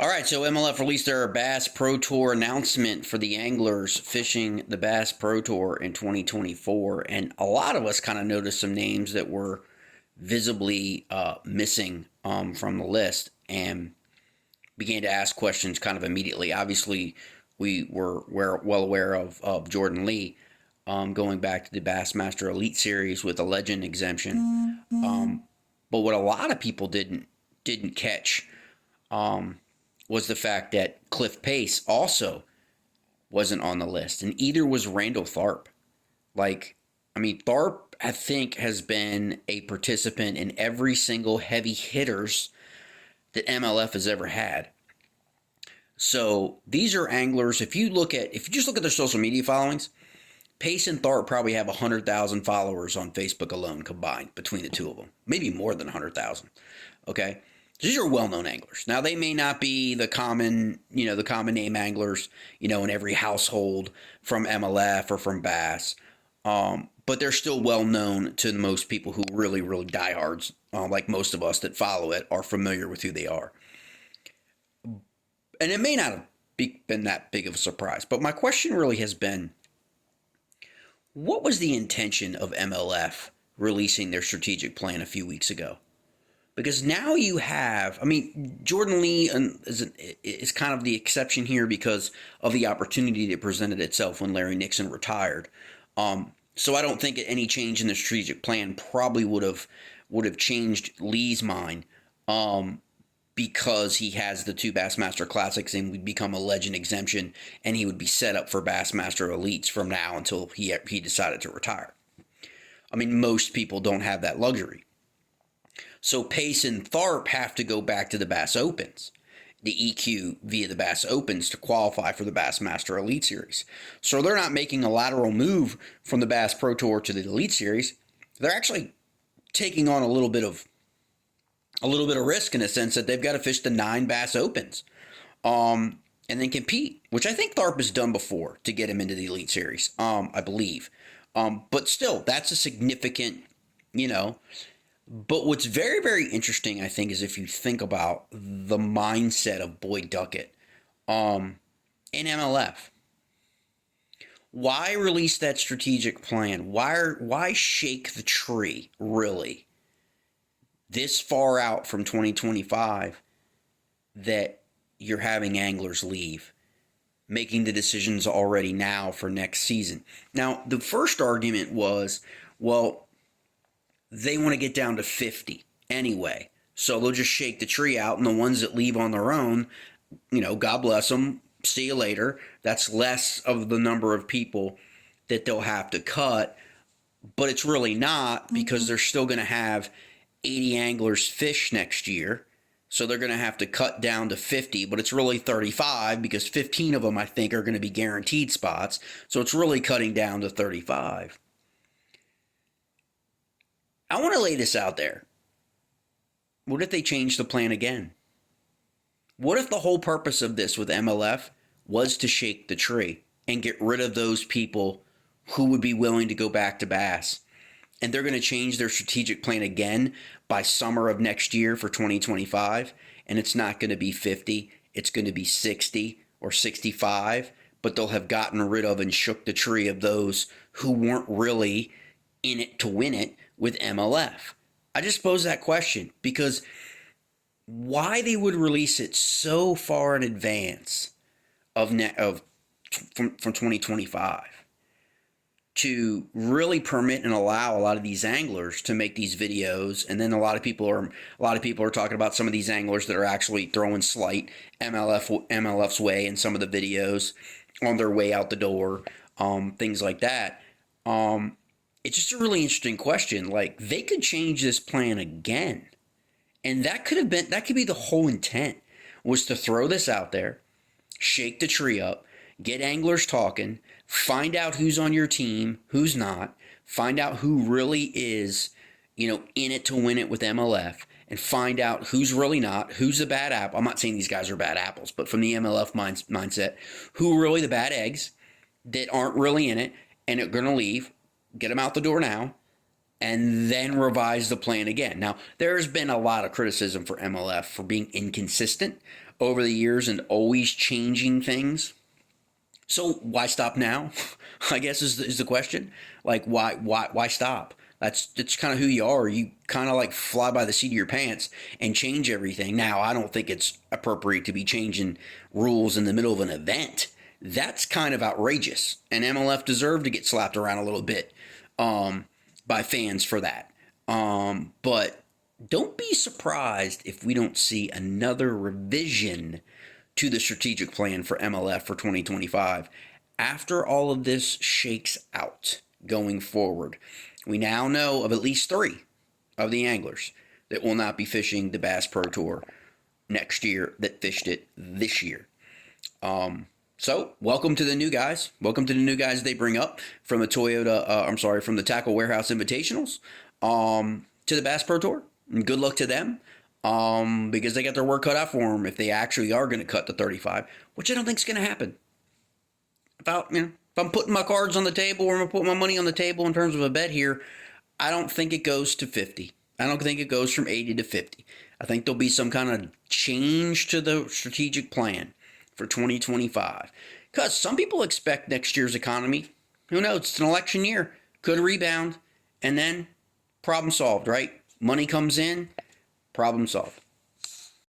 All right, so MLF released their Bass Pro Tour announcement for the anglers fishing the Bass Pro Tour in 2024, and a lot of us kind of noticed some names that were visibly missing from the list, and began to ask questions kind of immediately. Obviously, we were well aware of Jordan Lee going back to the Bassmaster Elite Series with a legend exemption, but what a lot of people didn't catch was the fact that Cliff Pace also wasn't on the list, and either was Randall Tharp. Tharp, I think, has been a participant in every single heavy hitters that MLF has ever had. So these are anglers. If you just look at their social media followings, Pace and Tharp probably have 100,000 followers on Facebook alone combined between the two of them, maybe more than 100,000. Okay, these are well-known anglers. Now they may not be the common name anglers, in every household from MLF or from Bass, but they're still well known to most people who really, really diehards, like most of us that follow it, are familiar with who they are. And it may not have been that big of a surprise, but my question really has been, what was the intention of MLF releasing their strategic plan a few weeks ago? Because now you have, Jordan Lee is kind of the exception here because of the opportunity that presented itself when Larry Nixon retired. So I don't think any change in the strategic plan probably would have changed Lee's mind, because he has the two Bassmaster Classics and would become a legend exemption, and he would be set up for Bassmaster Elites from now until he decided to retire. Most people don't have that luxury. So Pace and Tharp have to go back to the Bass Opens, the EQ via the Bass Opens, to qualify for the Bassmaster Elite Series. So they're not making a lateral move from the Bass Pro Tour to the Elite Series. They're actually taking on a little bit of risk, in a sense that they've got to fish the 9 Bass Opens, and then compete, which I think Tharp has done before to get him into the Elite Series, I believe. But still, that's a significant, But what's very, very interesting, I think, is if you think about the mindset of Boyd Duckett in MLF. Why release that strategic plan? Why shake the tree, really, this far out from 2025, that you're having anglers leave, making the decisions already now for next season? Now, the first argument was, well, they want to get down to 50 anyway, so they'll just shake the tree out, and the ones that leave on their own, God bless them, see you later. That's less of the number of people that they'll have to cut, but it's really not, because they're still going to have 80 anglers fish next year, so they're going to have to cut down to 50, but it's really 35, because 15 of them, I think, are going to be guaranteed spots, so it's really cutting down to 35. I want to lay this out there. What if they change the plan again? What if the whole purpose of this with MLF was to shake the tree and get rid of those people who would be willing to go back to Bass? And they're going to change their strategic plan again by summer of next year for 2025. And it's not going to be 50. It's going to be 60 or 65. But they'll have gotten rid of and shook the tree of those who weren't really in it to win it with MLF. I just pose that question, because why they would release it so far in advance from 2025 to really permit and allow a lot of these anglers to make these videos. And then a lot of people are talking about some of these anglers that are actually throwing slight MLF's way in some of the videos on their way out the door, things like that. It's just a really interesting question. Like, they could change this plan again, and that could be the whole intent, was to throw this out there, shake the tree up, get anglers talking, find out who's on your team, who's not, find out who really is, in it to win it with MLF, and find out who's really not, who's the bad apple. I'm not saying these guys are bad apples, but from the MLF mindset, who are really the bad eggs that aren't really in it and are going to leave. Get them out the door now, and then revise the plan again. Now, there's been a lot of criticism for MLF for being inconsistent over the years and always changing things. So why stop now? I guess is the question. Like why stop? It's kind of who you are. You kind of like fly by the seat of your pants and change everything. Now, I don't think it's appropriate to be changing rules in the middle of an event. That's kind of outrageous, and MLF deserved to get slapped around a little bit by fans for that. But don't be surprised if we don't see another revision to the strategic plan for MLF for 2025 after all of this shakes out going forward. We now know of at least 3 of the anglers that will not be fishing the Bass Pro Tour next year that fished it this year. So welcome to the new guys. Welcome to the new guys they bring up from the from the Tackle Warehouse Invitationals to the Bass Pro Tour. And good luck to them because they got their work cut out for them if they actually are going to cut the 35, which I don't think is going to happen. If I'm putting my cards on the table or I'm going to put my money on the table in terms of a bet here, I don't think it goes to 50. I don't think it goes from 80 to 50. I think there'll be some kind of change to the strategic plan for 2025. Because some people expect next year's economy, who knows, it's an election year, could rebound, and then problem solved, right? Money comes in, problem solved.